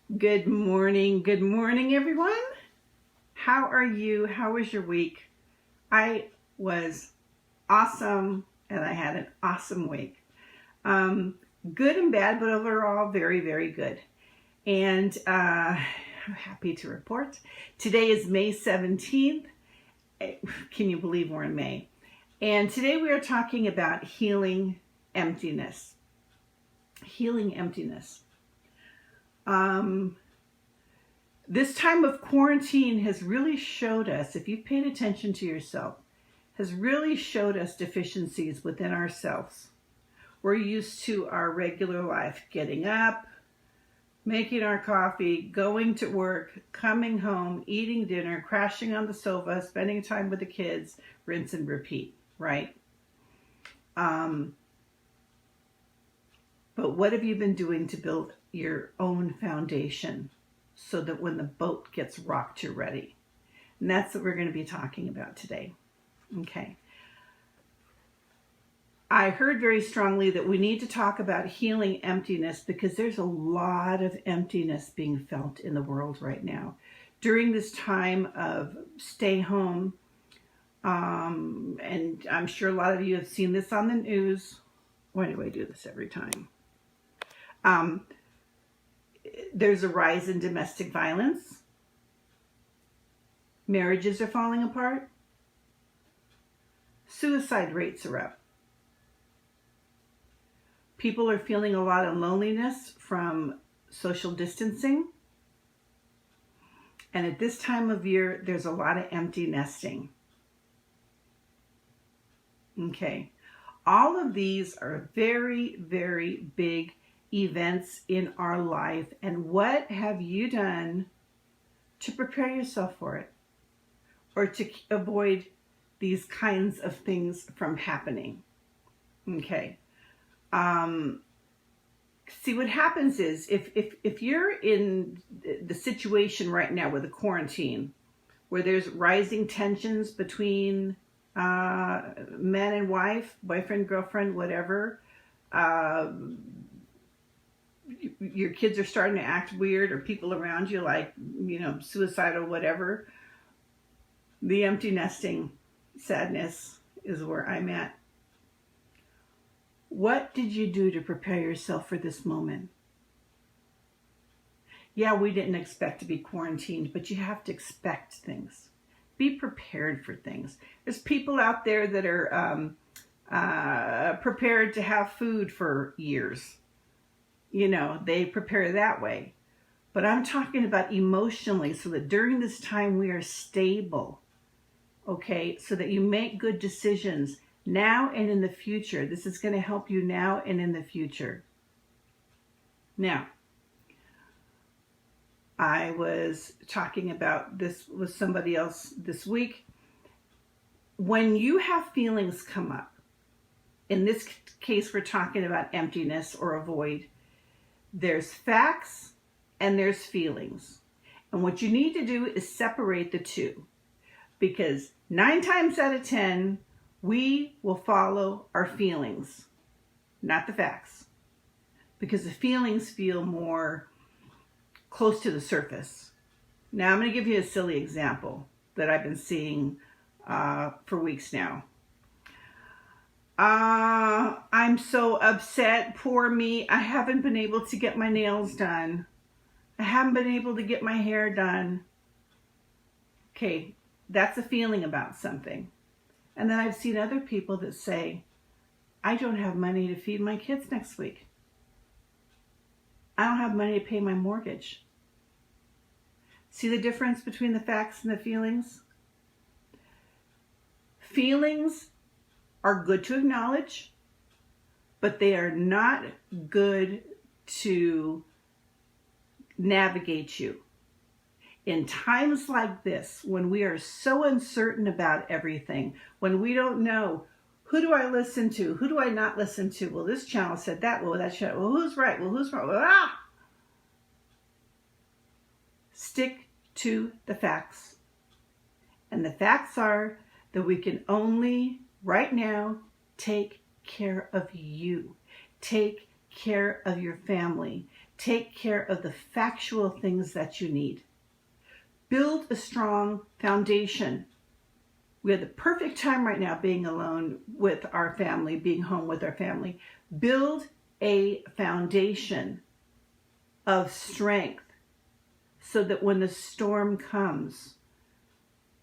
Good morning. Good morning, everyone. How are you? How was your week? I was awesome and I had an awesome week. Um, Good and bad, but overall very, very good. And I'm happy to report. Today is May 17th. Can you believe we're in May? And today we are talking about healing emptiness. Healing emptiness. This time of quarantine has really showed us, if you've paid attention to yourself, has really showed us deficiencies within ourselves. We're used to our regular life, getting up, making our coffee, going to work, coming home, eating dinner, crashing on the sofa, spending time with the kids, rinse and repeat, right? But what have you been doing to build your own foundation so that when the boat gets rocked, you're ready? And that's what we're going to be talking about today. Okay. I heard very strongly that we need to talk about healing emptiness because there's a lot of emptiness being felt in the world right now. During this time of stay home, and I'm sure a lot of you have seen this on the news. Why do I do this every time? There's a rise in domestic violence. Marriages are falling apart. Suicide rates are up. People are feeling a lot of loneliness from social distancing. And at this time of year, there's a lot of empty nesting. Okay. All of these are very, very big events in our life. And what have you done to prepare yourself for it? Or to avoid these kinds of things from happening? Okay. See, what happens is if you're in the situation right now with the quarantine, where there's rising tensions between man and wife, boyfriend, girlfriend, whatever, your kids are starting to act weird, or people around you like, suicidal, whatever, the empty nesting sadness is where I'm at. What did you do to prepare yourself for this moment? Yeah, we didn't expect to be quarantined, but you have to expect things. Be prepared for things. There's people out there that are prepared to have food for years. They prepare that way. But I'm talking about emotionally, so that during this time we are stable, okay? So that you make good decisions now and in the future. This is going to help you now and in the future. Now, I was talking about this with somebody else this week. When you have feelings come up, in this case we're talking about emptiness or a void, there's facts and there's feelings. And what you need to do is separate the two. Because 9 times out of 10, we will follow our feelings, not the facts. Because the feelings feel more close to the surface. Now, I'm going to give you a silly example that I've been seeing for weeks now. I'm so upset. Poor me. I haven't been able to get my nails done. I haven't been able to get my hair done. Okay, that's a feeling about something. And then I've seen other people that say, I don't have money to feed my kids next week. I don't have money to pay my mortgage. See the difference between the facts and the feelings? Feelings are good to acknowledge, but they are not good to navigate you. In times like this, when we are so uncertain about everything, when we don't know, who do I listen to? Who do I not listen to? Well, this channel said that. Well, that channel. Well, who's right? Well, who's wrong? Stick to the facts. And the facts are that we can only, right now, take care of you. Take care of your family. Take care of the factual things that you need. Build a strong foundation. We have the perfect time right now being alone with our family, being home with our family. Build a foundation of strength so that when the storm comes,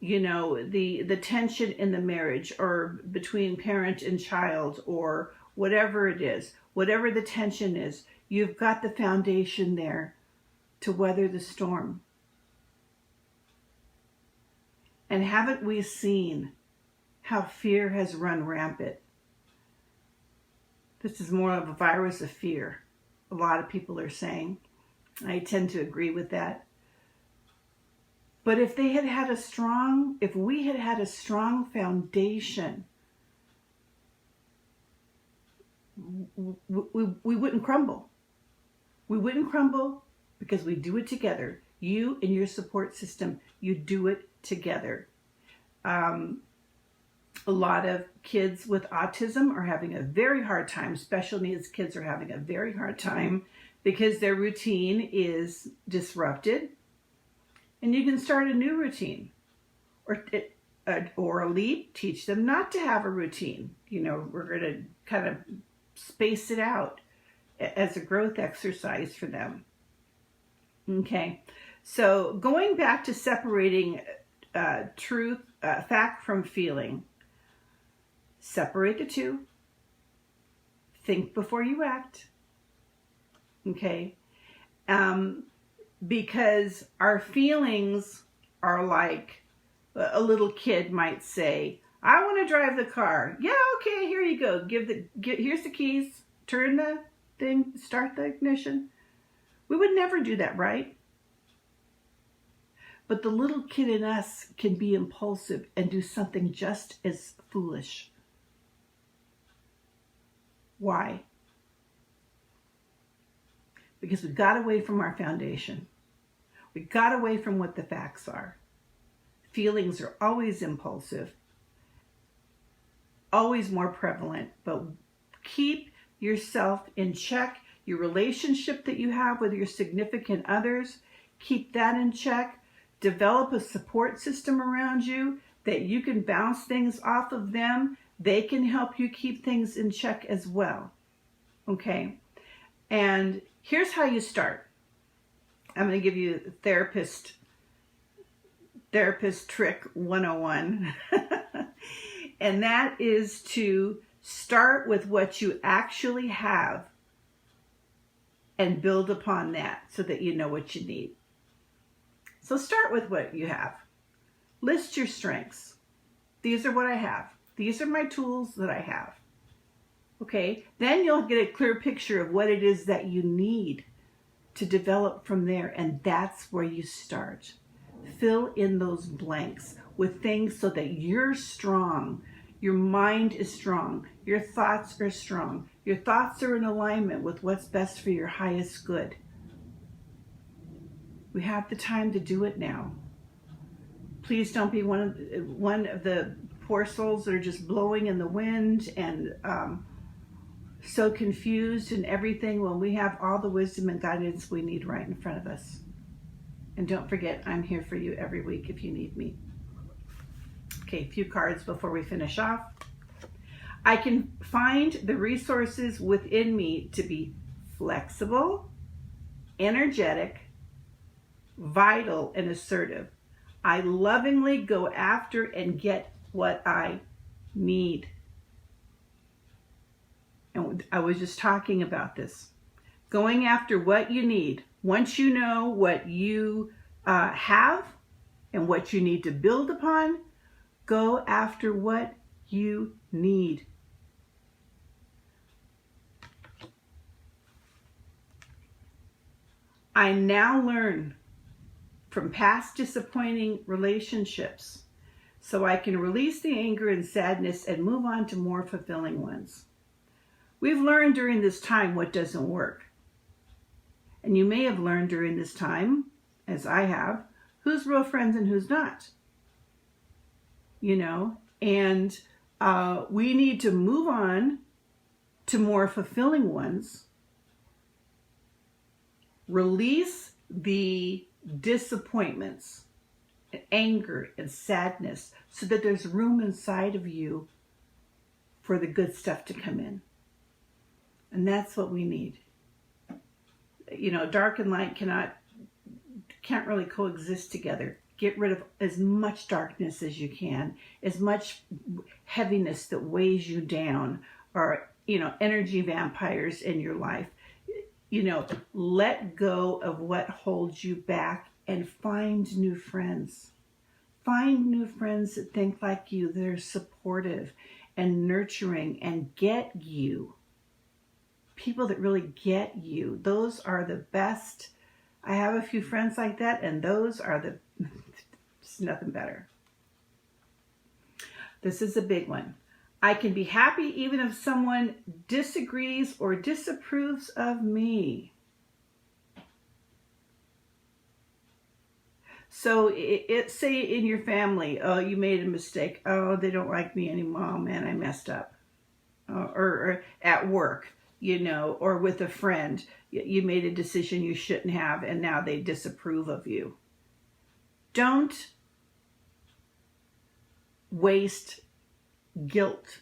you know, the tension in the marriage or between parent and child or whatever it is, whatever the tension is, you've got the foundation there to weather the storm. And haven't we seen how fear has run rampant? This is more of a virus of fear, a lot of people are saying. I tend to agree with that. But if we had had a strong foundation, we wouldn't crumble. We wouldn't crumble because we do it together. You and your support system, you do it together. A lot of kids with autism are having a very hard time. Special needs kids are having a very hard time because their routine is disrupted. And you can start a new routine. Or a leap, teach them not to have a routine. You know, we're going to kind of space it out as a growth exercise for them. Okay, so going back to separating truth, fact from feeling. Separate the two. Think before you act. Okay, because our feelings are like a little kid might say, I want to drive the car. Yeah, okay, here you go. Here's the keys. Turn the thing, start the ignition. We would never do that, right? But the little kid in us can be impulsive and do something just as foolish. Why? Because we got away from our foundation. We got away from what the facts are. Feelings are always impulsive, always more prevalent, but keep yourself in check. Your relationship that you have with your significant others, keep that in check. Develop a support system around you that you can bounce things off of them. They can help you keep things in check as well. Okay? And here's how you start. I'm going to give you therapist trick 101. And that is to start with what you actually have and build upon that so that you know what you need. So start with what you have. List your strengths. These are what I have. These are my tools that I have. Okay? Then you'll get a clear picture of what it is that you need to develop from there, and that's where you start. Fill in those blanks with things so that you're strong. Your mind is strong. Your thoughts are strong. Your thoughts are in alignment with what's best for your highest good. We have the time to do it now. Please don't be one of the poor souls that are just blowing in the wind and so confused and everything when we have all the wisdom and guidance we need right in front of us. And don't forget, I'm here for you every week if you need me. Okay, a few cards before we finish off. I can find the resources within me to be flexible, energetic, vital, and assertive. I lovingly go after and get what I need. And I was just talking about this. Going after what you need. Once you know what you have and what you need to build upon, go after what you need. I now learn from past disappointing relationships so I can release the anger and sadness and move on to more fulfilling ones. We've learned during this time what doesn't work. And you may have learned during this time, as I have, who's real friends and who's not. You know, and we need to move on to more fulfilling ones Release the disappointments, and anger, and sadness so that there's room inside of you for the good stuff to come in. And that's what we need. Dark and light can't really coexist together. Get rid of as much darkness as you can, as much heaviness that weighs you down, or energy vampires in your life. Let go of what holds you back and find new friends. Find new friends that think like you, that are supportive and nurturing and get you. People that really get you. Those are the best. I have a few friends like that, and those are it's nothing better. This is a big one. I can be happy even if someone disagrees or disapproves of me. So say in your family, oh, you made a mistake. Oh, they don't like me anymore. Oh, man, I messed up. Or at work, or with a friend, you made a decision you shouldn't have, and now they disapprove of you. Don't waste guilt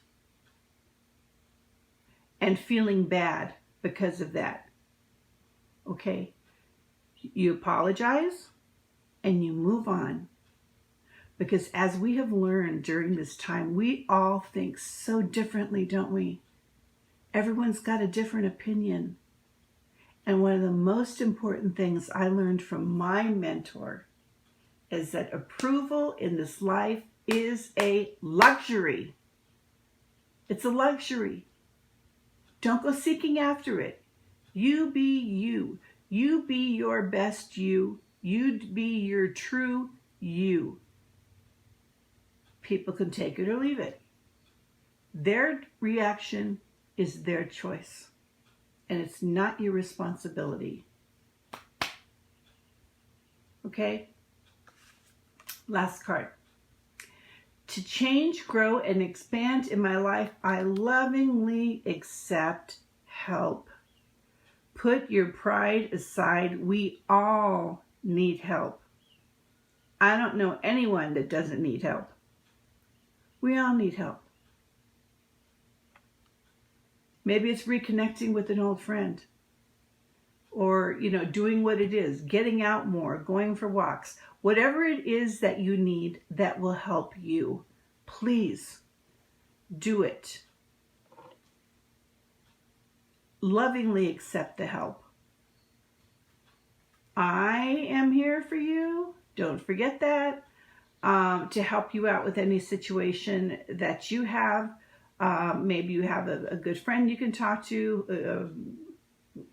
and feeling bad because of that. Okay? You apologize and you move on. Because as we have learned during this time, we all think so differently, don't we? Everyone's got a different opinion. And one of the most important things I learned from my mentor is that approval in this life is a luxury. It's a luxury. Don't go seeking after it. You be you. You be your best you. You be your true you. People can take it or leave it. Their reaction is their choice. And it's not your responsibility. Okay? Last card. To change, grow, and expand in my life, I lovingly accept help. Put your pride aside. We all need help. I don't know anyone that doesn't need help. We all need help. Maybe it's reconnecting with an old friend. Or, doing what it is, getting out more, going for walks. Whatever it is that you need that will help you, please do it. Lovingly accept the help. I am here for you. Don't forget that. To help you out with any situation that you have. Maybe you have a good friend you can talk to,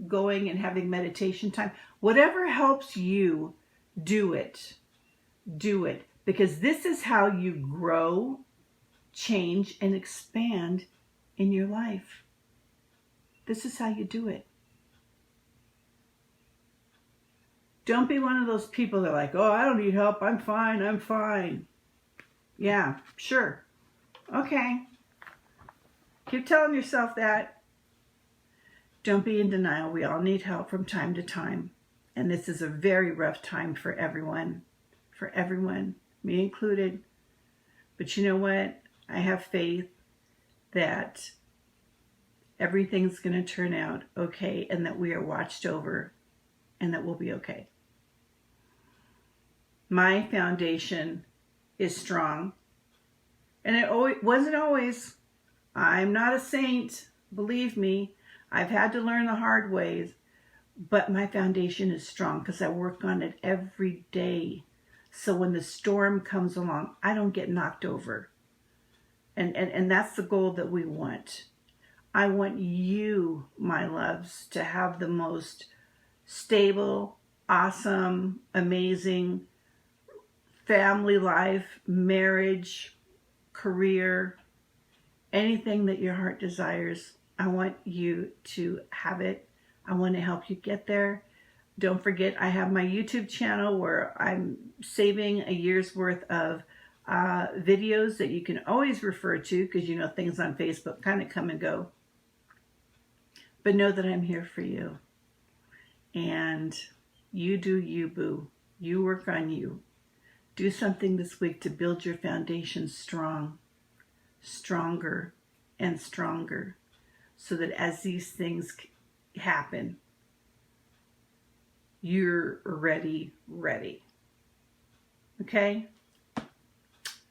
going and having meditation time. Whatever helps you, do it. Do it. Because this is how you grow, change, and expand in your life. This is how you do it. Don't be one of those people that are like, oh, I don't need help. I'm fine. I'm fine. Yeah, sure. Okay. Keep telling yourself that. Don't be in denial. We all need help from time to time. And this is a very rough time for everyone. For everyone, me included. But you know what? I have faith that everything's going to turn out okay, and that we are watched over, and that we'll be okay. My foundation is strong. And it wasn't always. I'm not a saint. Believe me. I've had to learn the hard ways. But my foundation is strong because I work on it every day. So when the storm comes along, I don't get knocked over. And that's the goal that we want. I want you, my loves, to have the most stable, awesome, amazing family life, marriage, career, anything that your heart desires. I want you to have it. I want to help you get there. Don't forget, I have my YouTube channel where I'm saving a year's worth of videos that you can always refer to, because things on Facebook kind of come and go. But know that I'm here for you. And you do you, boo. You work on you. Do something this week to build your foundation strong, stronger and stronger, so that as these things happen, you're ready. Okay?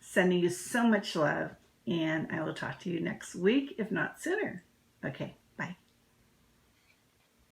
Sending you so much love, and I will talk to you next week, if not sooner. Okay.